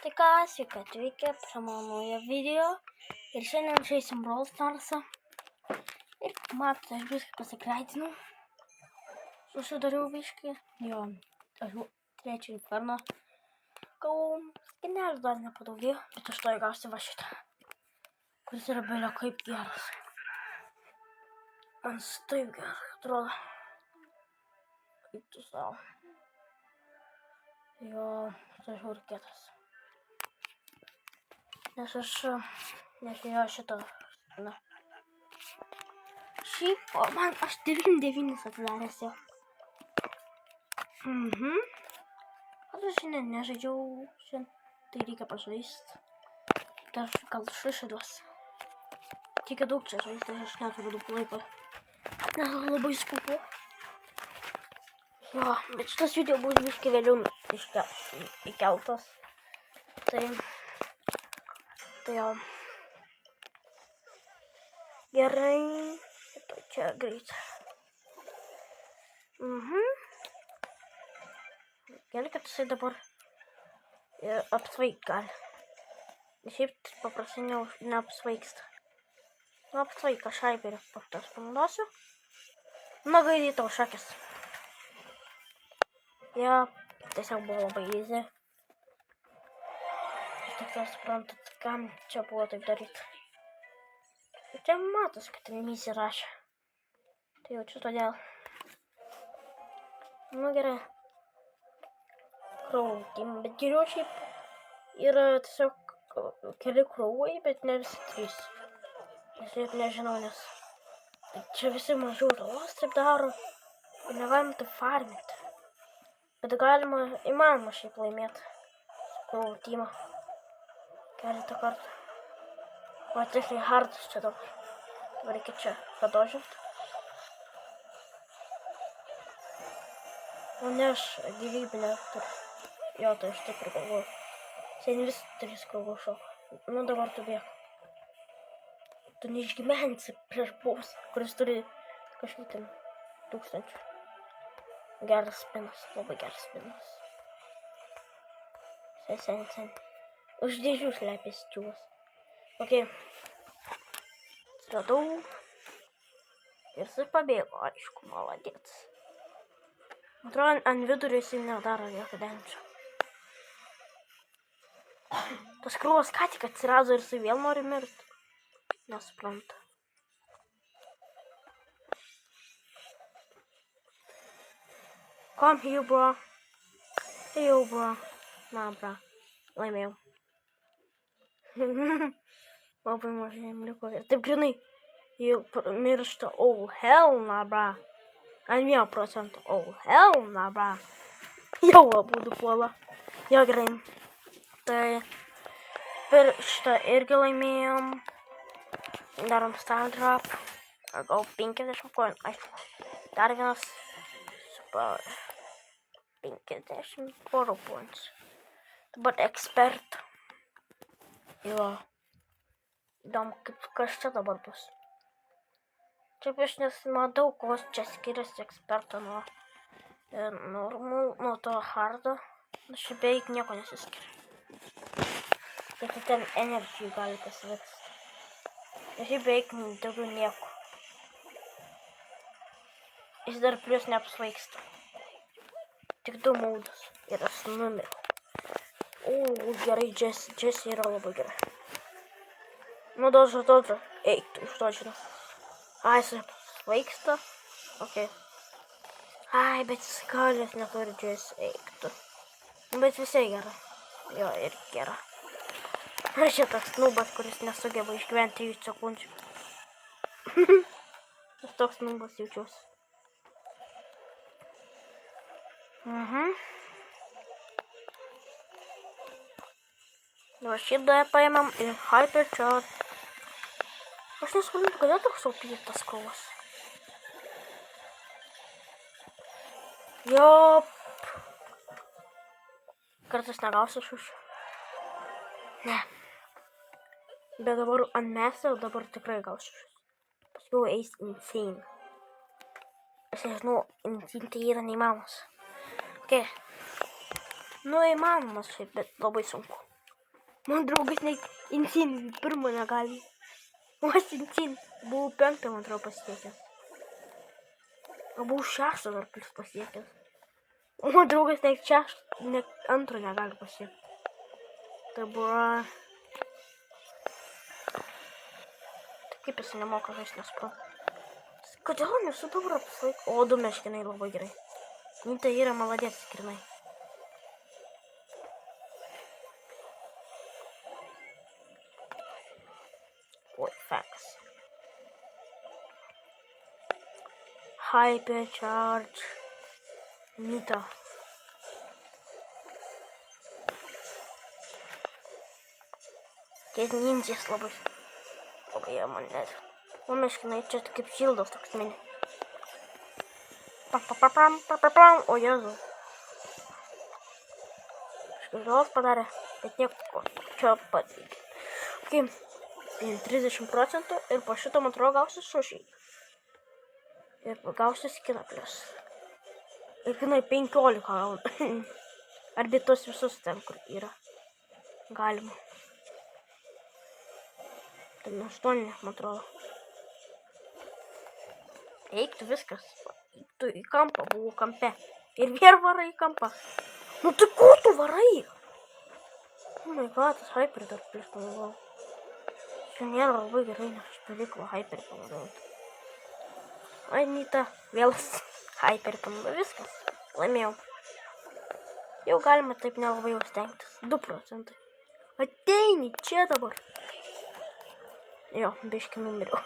Tai ką, sveiki atvykę prie mano naujo video ir šiandien žaisim Brawl Starsą. Ir matote, aš viską pasigreitinau. Susidariau biškį, jo, aš jau trečią inferną. Gavau skinelį dar nepadaugėjo, bet aš to įgausiu va šitą, kuris yra belio kaip geras. Man taip gerai atrodo. Kaip tu savo. Jo, tai jau reikėtas. Nes aš nežinau šitą. Na. Šiaip, o man aš 9 atidaręs jau. Aš šiandien nežaidžiau, tai reikia pažaisti. Dar gal 6 duos. Reikia daug čia žaisti, aš neturiu daug laiko. Nes labai skubu. Jo, bet šitas video bus biškį vėliau įkeltas. Tai jau. Gerai. Čia greit. Gerai, kad jisai dabar apsvaigt gali. Šiaip paprastai neapsvaigsta. Nu, apsvaigt, aš hyperį tas panaudosiu. Na, gaidai tau šakės. Ja, tiesiog buvo labai easy. Aš tik tai suprantat, kam čia buvo taip daryti. Ir čia matos, kad ten misija rašė. Tai jau čia todėl. Nu gerai. Krautim, bet geriau šiaip yra tiesiog keli kraujai, bet ne visi 3. Aš šiaip nežinau, nes čia visi mažiau žalos taip daro. Ir negalima taip farminti. Bet įmanoma šiaip laimėti su krautimą. Keletą kartų. O tiksliai hardas čia dabar. Dabar reikia čia padožinti. O ne, aš gyvybinę turiu. Jo, tai aš taip ir galvoju. Sen vis 3 kraujo šoka. Nu dabar tu bėg. Tu neišgyvensi prieš boss, kuris turi kažkaip 1000. Geras spinas, labai geras spinas. Sen. Už dėžių slepiasi čiūvas. Ok. Atsiradau. Ir jis pabėgo, aišku, maladėts. Atrodo, ant vidurio jisai nedaro jokio denčio. Tas krūvas ką tik atsirado ir jisai vėl nori mirti. Nesuprantu. Come here, bro. Hey, yo, bro. Na, bro. Laimėjau. Labai mažai jam liko. Ir taip grinai. Jau miršta. Oh, hell, na, bro. Ant 1%. Oh, hell, na, bro. Jau abudu puola. Jo, gerai. Tai per šitą irgi laimėjom. Darom star drop. Gal 50 coin. Aišku. Dar vienas. Super. 50 poro points. Dabar expert. Jo. Įdomu, kas čia dabar bus. Čia aš nesimatau, ko čia skiriasi ekspertą nuo nuo to hardo. Aš beveik nieko nesiskiria. Tik ten energijų gali pasivesti. Aš beveik daugiau nieko. Jis dar plius neapsvaigsta. Tik 2 maudus. Ir aš numiriau. O, gerai, Jessie yra labai gerai. Nu, dožo. Eik, tu uždožino. Ai, jis apsvaigsta. Ok. Ai, bet jis galės neturi Jessie. Eik, tu. Bet visai gerai. Jo, ir gerai. Aš čia toks nubas, kuris nesugeba išgyventi 3 sekundžių. Aš toks nubas jaučiuosi. Dabar šitą paėmėm ir hyper chat. Aš nesuprantu, kodėl toks opytas kovas. Jop. Kartais negausiu šušiu. Ne. Bet dabar ant mesio dabar tikrai gausiu šušiu. Paskiau eis insane. Aš nežinau, insane tai yra neįmanomas. Ok. Nu, įmanomas šiaip, bet labai sunku. Man draugas net Insin pirmo negali. O aš Insin buvau 5, man atrodo, pasiekęs. O buvau 6 dar plus pasiekęs. O man draugas net 2 negali pasiekti. Tai buvo... Tai kaip jis nemoka, aš nesuprantu. Kodėl nesudabra visąlaik? O, 2 meškinai labai gerai. Nita yra maladės, skrinai. Oi, facts. Hyper charge. Nita. Tie ninjas labai. Labai jie man net. O meškinai čia kaip šildas toks mini. O Jėzau. Žalos padarė, bet nieko čia padarė. Okay. 30% ir po šito, man atrodo, gausi sushi. Ir gausi skiną plius. Ir kinai 15 gauna. Arba tos visus ten, kur yra. Galima. Tai 8, man atrodo. Eiktų viskas. Eiktų į kampą, buvau kampe. Ir vėl varai į kampą. Nu tai kur tu varai? Oh my god, tas hyper dar plius panaudojau. Čia nėra labai gerai, nes aš pavyko hyperį panaudoti. Ai, Nita, vėl hyperį panaudojau. Viskas. Laimėjau. Jau galima taip nelabai jau stengtis. 2%. Ateini čia dabar. Jo, biški numiriau.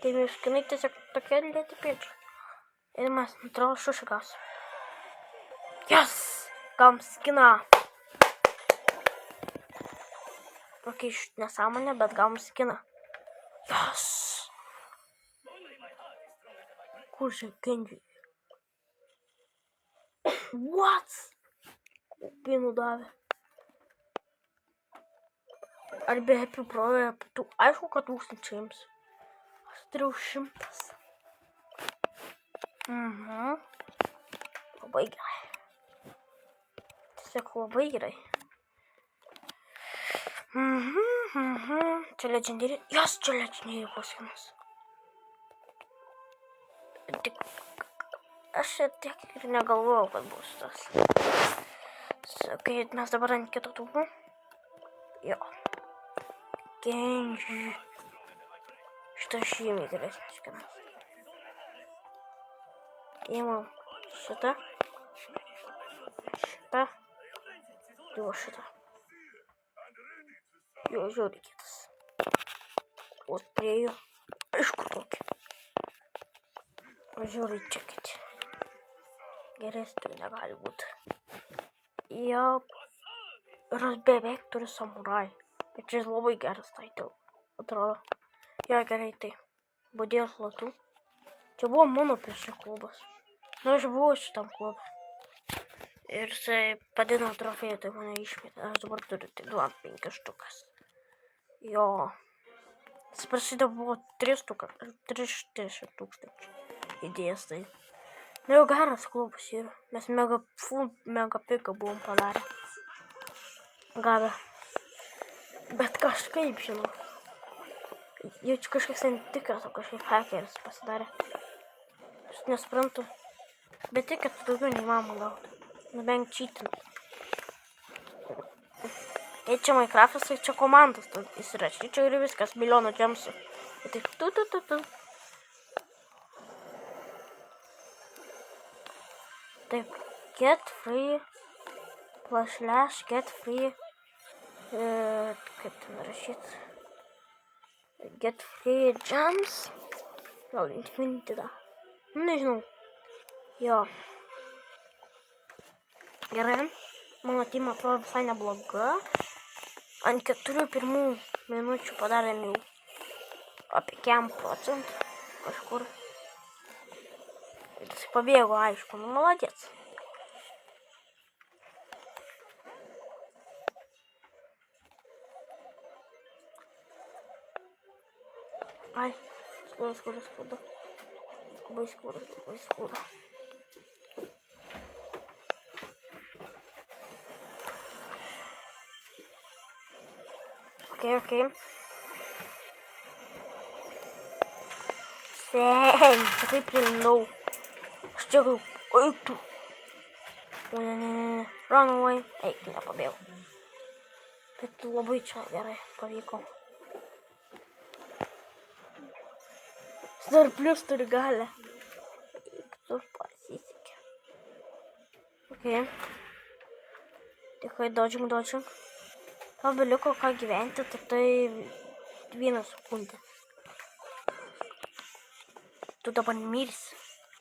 Tai miškinai tiesiog tokie lėti pėdžiai. Ir mes, atrodo, šušį gausim. Yes! Gavom skiną. Ok, nesąmonė, bet gavom skiną. Yes! Kur čia Genji? What? Kupinų davė. Ar be Happy Brojo? Aišku, kad 1000. Aš turėjau 100. Labai gerai. Tiesiog labai gerai. Čia legendary. Jos, čia legendary paskinas. Tik aš tiek ir negalvojau, kad bus tas. Kai mes dabar ant kito tūbų. Jo. Genji. Šitas žymiai geresnis skinas. Įmam šitą. Šitą. Jo šitą. Jo žiūri kitas. O prie jų. Aišku tokį. O žiūri čia kiti. Geresnių negali būti. Jo. Ir aš beveik turiu samurai. Bet čia labai geras title. Atrodo. Jo gerai tai. Budėjos latų. Čia buvo mano prieš klubas. Nu, aš buvau šitam klubą. Ir jisai padino trofėjų, tai mane išmetė. Aš dabar turiu 5 štukas. Jo. Jis prasidėjo buvo 300 tūkstančių idėjas tai. Nu, jau geras klubas yra. Mes mega piką buvom padarę. Gavę. Bet kažkaip, žinau. Jau čia kažkas netikras, o kažkaip hackeris pasidarė. Aš nesuprantu. Bet tik, kad daugiau neįmanoma gauti. Nebent cheatinti. Tai čia Minecraftas, tai čia komandas įsirašyti. Čia ir viskas, milijono džemsų. Tai tu. Taip, get free. / get free. Kaip ten rašyti? Get free gems. Gal infinity da. Nežinau. Jo. Gerai. Mano team atrodo visai nebloga. Ant 4 pirmų minučių padarėm jau apie 1% kažkur. Ir jis pabėgo, aišku, nu maladėts. Ai, skauda. Labai skauda. Okei. Sen, kaip prilindau. Aš čia gal, eik tu. O ne. Run away. Eik, nepabėgau. Bet labai čia gerai pavyko. Jis dar plius turi galę. Eik tu, pasisekė. Okei. Tikrai dodžing. Tau beliko ką gyventi, tai 1 sekundė. Tu dabar mirsi.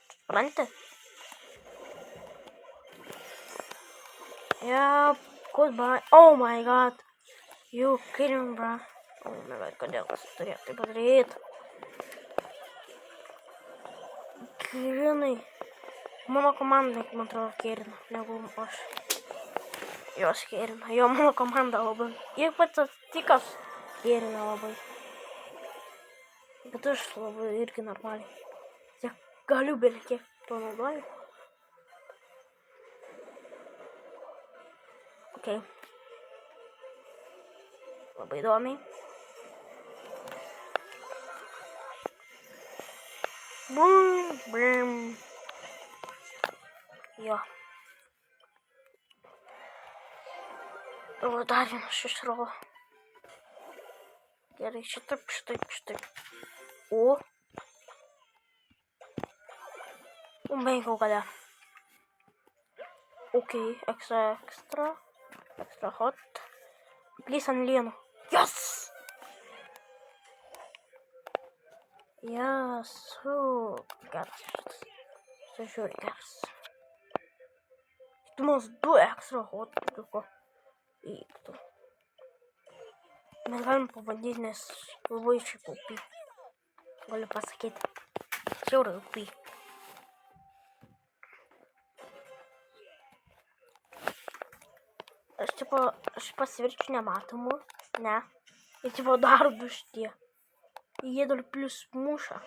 Supranti? Yep, goodbye. Oh my god. You kidding, bro. Oh my god, kodėl aš turėjau tai padaryti? Kirinai. Mano komanda, man atrodo, kirina, negu aš. Jos kirina. Jo, mano komanda labai. Ir pats Tikas kirina labai. Bet aš labai irgi normaliai. Tiek galiu beli kiek to naudoju. Okei. Labai įdomiai. Brum. Jo. O, dar vienas išrovo. Gerai, šitaip. O. Baigiau gale. Okei, extra hot. Please ant lienų. Yes! Yes, geras šitas. Žiūri geras. Tu mums 2 extra hot liko. Eiktų. Mes galim pabandyti, nes labai šiaip upy. Galiu pasakyti. Žiauriai upy. Aš pasiverčiu nematomu. Ne. Ir tipo dar 2 šitie. Jie dar plius muša.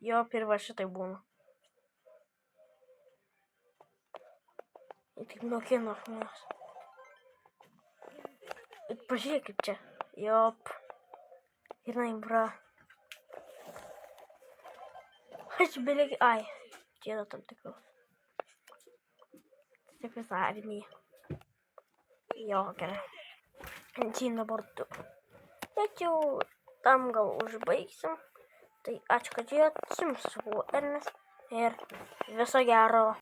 Jo, pirma šitai būna. Ir tik nokino žmonės. Ir pažiūrėk kaip čia. Jop. Ir bra. Aš beveik... Ai. Čia yra tam tikros. Taip visą armiją. Jo, gerai. Čia dabar 2. Bet jau tam gal užbaigsim. Tai ačiū, kad žiūrėjot. Su jumis buvo Ernas. Ir viso gero.